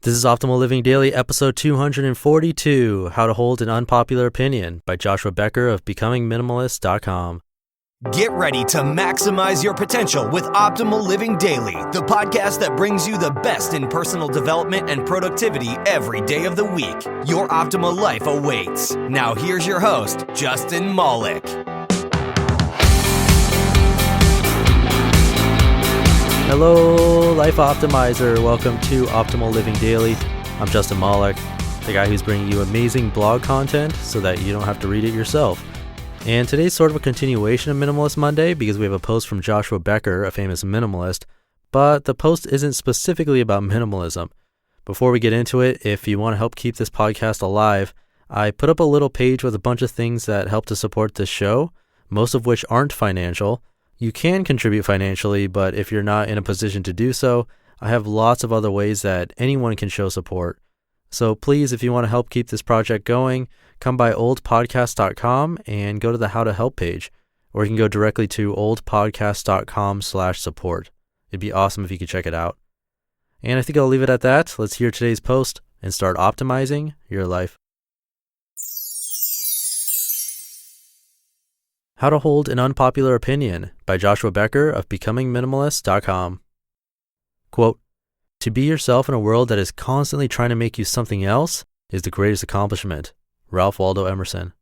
This is Optimal Living Daily, episode 242, How to Hold an Unpopular Opinion by Joshua Becker of BecomingMinimalist.com. Get ready to maximize your potential with Optimal Living Daily, the podcast that brings you the best in personal development and productivity every day of the week. Your optimal life awaits. Now here's your host, Justin Malik. Hello, Life Optimizer. Welcome to Optimal Living Daily. I'm Justin Malik, the guy who's bringing you amazing blog content so that you don't have to read it yourself. And today's sort of a continuation of Minimalist Monday because we have a post from Joshua Becker, a famous minimalist, but the post isn't specifically about minimalism. Before we get into it, if you want to help keep this podcast alive, I put up a little page with a bunch of things that help to support this show, most of which aren't financial. You can contribute financially, but if you're not in a position to do so, I have lots of other ways that anyone can show support. So please, if you want to help keep this project going, come by oldpodcast.com and go to the How to Help page, or you can go directly to oldpodcast.com/support. It'd be awesome if you could check it out. And I think I'll leave it at that. Let's hear today's post and start optimizing your life. How to Hold an Unpopular Opinion by Joshua Becker of BecomingMinimalist.com. Quote, "To be yourself in a world that is constantly trying to make you something else is the greatest accomplishment." Ralph Waldo Emerson.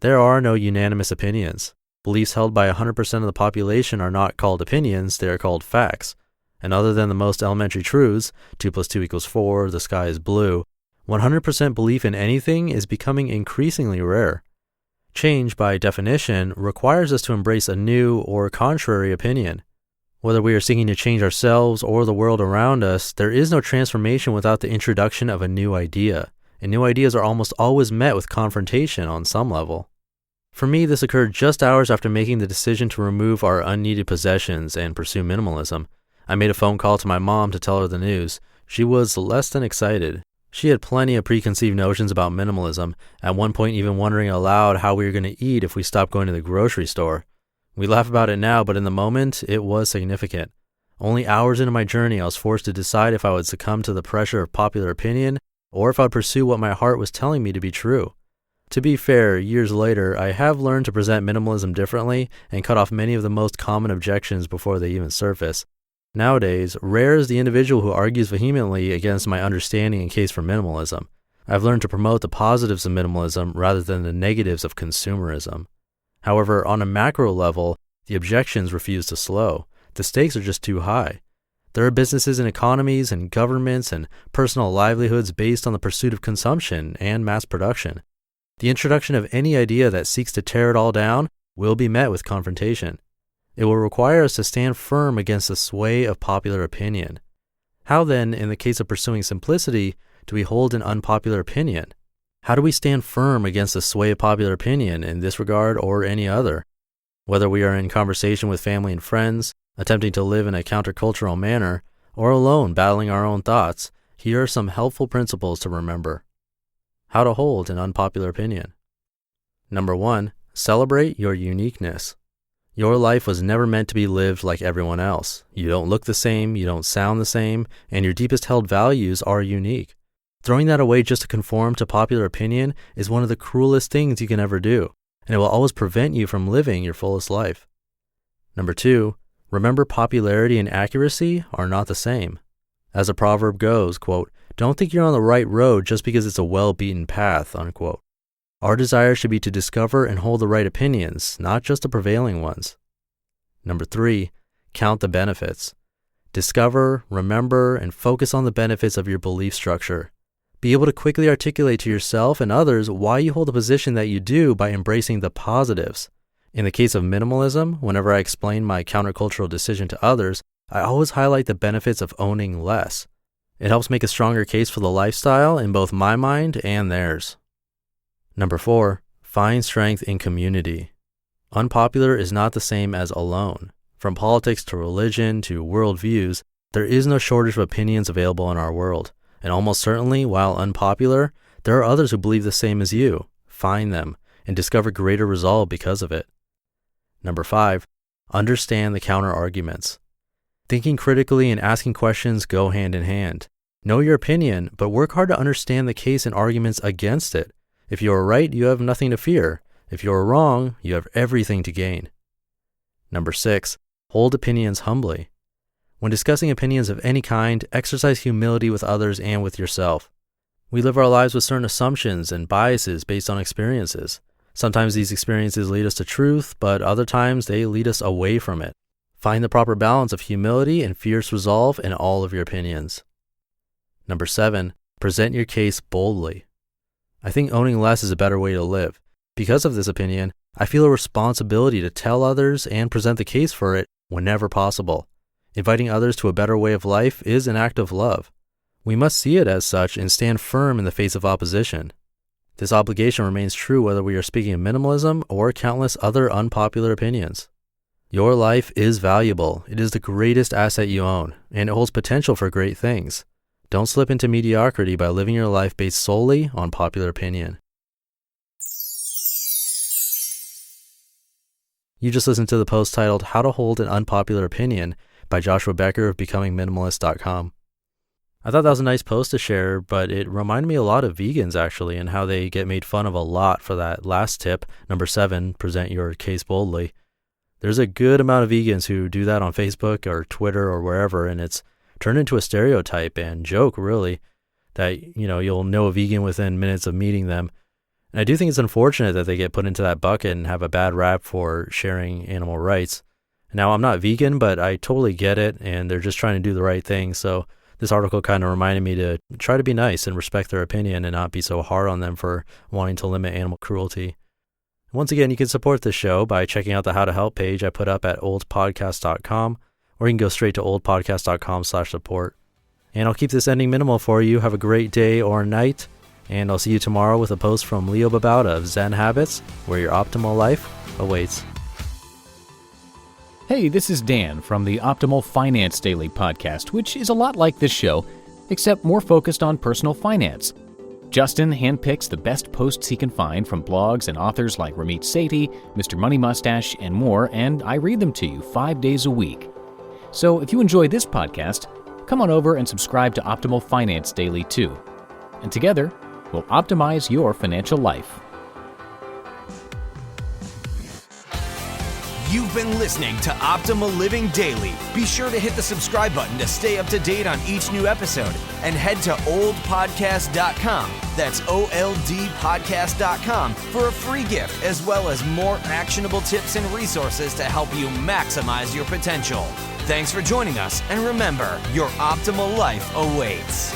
There are no unanimous opinions. Beliefs held by 100% of the population are not called opinions, they are called facts. And other than the most elementary truths, 2 + 2 = 4, the sky is blue, 100% belief in anything is becoming increasingly rare. Change, by definition, requires us to embrace a new or contrary opinion. Whether we are seeking to change ourselves or the world around us, there is no transformation without the introduction of a new idea, and new ideas are almost always met with confrontation on some level. For me, this occurred just hours after making the decision to remove our unneeded possessions and pursue minimalism. I made a phone call to my mom to tell her the news. She was less than excited. She had plenty of preconceived notions about minimalism, at one point even wondering aloud how we were going to eat if we stopped going to the grocery store. We laugh about it now, but in the moment, it was significant. Only hours into my journey, I was forced to decide if I would succumb to the pressure of popular opinion, or if I would pursue what my heart was telling me to be true. To be fair, years later, I have learned to present minimalism differently and cut off many of the most common objections before they even surface. Nowadays, rare is the individual who argues vehemently against my understanding and case for minimalism. I've learned to promote the positives of minimalism rather than the negatives of consumerism. However, on a macro level, the objections refuse to slow. The stakes are just too high. There are businesses and economies and governments and personal livelihoods based on the pursuit of consumption and mass production. The introduction of any idea that seeks to tear it all down will be met with confrontation. It will require us to stand firm against the sway of popular opinion. How then, in the case of pursuing simplicity, do we hold an unpopular opinion? How do we stand firm against the sway of popular opinion in this regard or any other? Whether we are in conversation with family and friends, attempting to live in a countercultural manner, or alone battling our own thoughts, here are some helpful principles to remember. How to hold an unpopular opinion. Number 1, celebrate your uniqueness. Your life was never meant to be lived like everyone else. You don't look the same, you don't sound the same, and your deepest held values are unique. Throwing that away just to conform to popular opinion is one of the cruelest things you can ever do, and it will always prevent you from living your fullest life. Number 2, remember popularity and accuracy are not the same. As a proverb goes, quote, "Don't think you're on the right road just because it's a well-beaten path," unquote. Our desire should be to discover and hold the right opinions, not just the prevailing ones. Number 3, count the benefits. Discover, remember, and focus on the benefits of your belief structure. Be able to quickly articulate to yourself and others why you hold the position that you do by embracing the positives. In the case of minimalism, whenever I explain my countercultural decision to others, I always highlight the benefits of owning less. It helps make a stronger case for the lifestyle in both my mind and theirs. Number 4, find strength in community. Unpopular is not the same as alone. From politics to religion to worldviews, there is no shortage of opinions available in our world. And almost certainly, while unpopular, there are others who believe the same as you. Find them and discover greater resolve because of it. Number 5, understand the counter arguments. Thinking critically and asking questions go hand in hand. Know your opinion, but work hard to understand the case and arguments against it. If you are right, you have nothing to fear. If you are wrong, you have everything to gain. Number 6, hold opinions humbly. When discussing opinions of any kind, exercise humility with others and with yourself. We live our lives with certain assumptions and biases based on experiences. Sometimes these experiences lead us to truth, but other times they lead us away from it. Find the proper balance of humility and fierce resolve in all of your opinions. Number 7, present your case boldly. I think owning less is a better way to live. Because of this opinion, I feel a responsibility to tell others and present the case for it whenever possible. Inviting others to a better way of life is an act of love. We must see it as such and stand firm in the face of opposition. This obligation remains true whether we are speaking of minimalism or countless other unpopular opinions. Your life is valuable. It is the greatest asset you own, and it holds potential for great things. Don't slip into mediocrity by living your life based solely on popular opinion. You just listened to the post titled How to Hold an Unpopular Opinion by Joshua Becker of BecomingMinimalist.com. I thought that was a nice post to share, but it reminded me a lot of vegans actually and how they get made fun of a lot for that last tip, number 7, present your case boldly. There's a good amount of vegans who do that on Facebook or Twitter or wherever, and it's turned into a stereotype and joke really that, you'll know a vegan within minutes of meeting them. And I do think it's unfortunate that they get put into that bucket and have a bad rap for sharing animal rights. Now, I'm not vegan, but I totally get it, and they're just trying to do the right thing. So this article kind of reminded me to try to be nice and respect their opinion and not be so hard on them for wanting to limit animal cruelty. Once again, you can support this show by checking out the How to Help page I put up at oldpodcast.com, or you can go straight to oldpodcast.com/support. And I'll keep this ending minimal for you. Have a great day or night, and I'll see you tomorrow with a post from Leo Babauta of Zen Habits, where your optimal life awaits. Hey, this is Dan from the Optimal Finance Daily podcast, which is a lot like this show, except more focused on personal finance. Justin handpicks the best posts he can find from blogs and authors like Ramit Sethi, Mr. Money Mustache, and more, and I read them to you 5 days a week. So if you enjoy this podcast, come on over and subscribe to Optimal Finance Daily too. And together, we'll optimize your financial life. You've been listening to Optimal Living Daily. Be sure to hit the subscribe button to stay up to date on each new episode, and head to oldpodcast.com, that's OLDpodcast.com, for a free gift as well as more actionable tips and resources to help you maximize your potential. Thanks for joining us, and remember, your optimal life awaits.